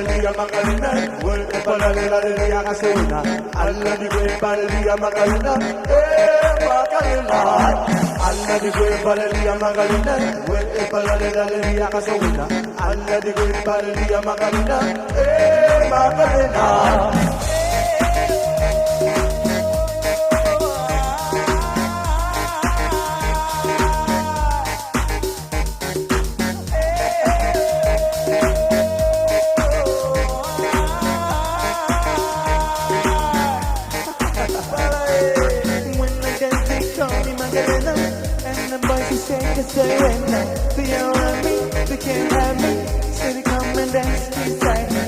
Macarena, Macarena, Gasolina, alla di quel Valeria Macarena, Macarena, alla di quel Valeria Macarena, Valeria Gasolina, alla di quel Valeria Macarena, Macarena. Surrender, they around me, they can't have me. So they come and dance beside me.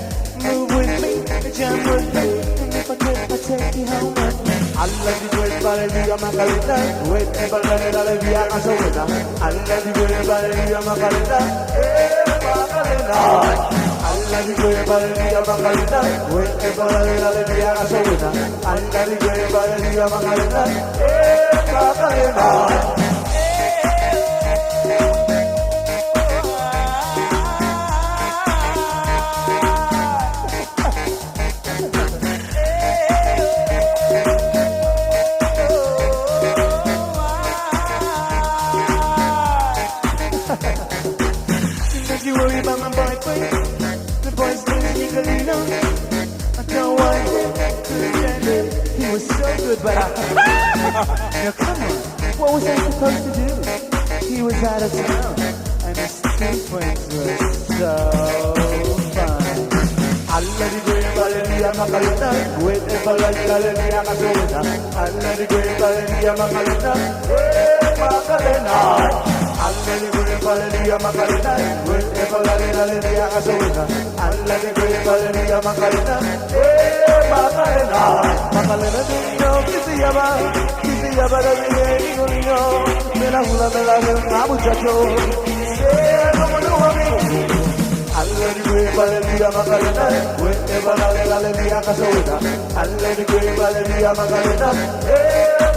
Move with me, jump with me. And if I could, I'd take you home with me. Alla di quel Valeria Macarena, quel Valeria la via Gasolina. Alla di quel Valeria Macarena, Macarena. Alla di quel Valeria Macarena, quel Valeria la via Gasolina. Alla di quel Valeria Macarena, Macarena. Don't you worry about my boyfriend. The boy's name is Nicolino. I don't want him to stand him. He was so good, but now come on, what was I supposed to do? He was out of town, and his two friends were so fine. Alla di quel Valeria Macarena, quel Valeria Gasolina. Alla di quel Valeria Macarena, Macarena. Alla di quel Valeria Macarena, quel Valeria Gasolina. Alla di quel Valeria Macarena, Macarena. Macarena niño, que se llama de niño, me la hula, muchacho, como no amigo. Alla di quel Valeria Macarena, quel Valeria Gasolina. Alla di quel Valeria Macarena,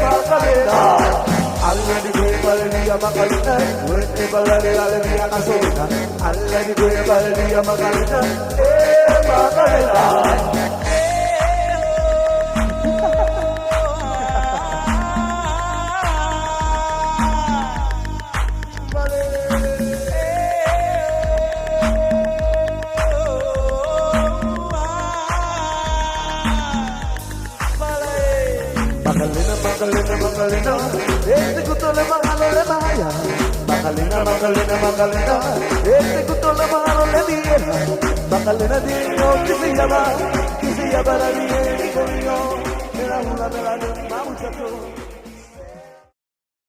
Macarena. Alla di quel Valeria Macarena, quel Valeria Gasolina. Alla di quel Valeria Macarena, Macarena. Macarena, este gusto le bajalo le vaya. Macarena, este gusto le bajalo le diera. Macarena dijo que se llama la bien, hijo mío. Me la muchacho.